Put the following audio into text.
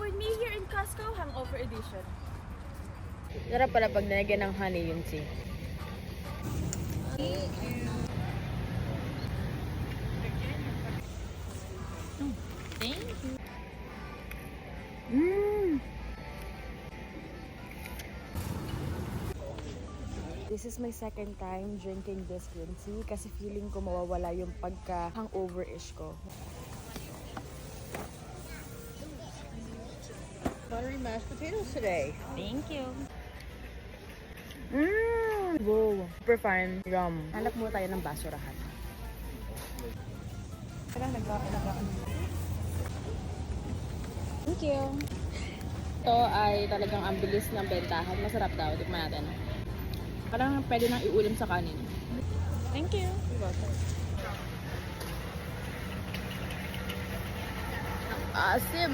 with me here in Costco Hangover Edition. Sarap pala pag nalagyan ng honey yung tea. Thank you. This is my second time drinking this green tea kasi feeling ko mawawala yung pagka-hangover-ish ko. Buttery mashed potatoes today. Thank you. Wow, super fine. Yum. Hanap muna tayo ng basurahan. Thank you. Ito ay talagang ang bilis ng bentahan. Masarap daw. Tikman natin. Parang pwede nang iulam sa kanin. Thank you. Asim!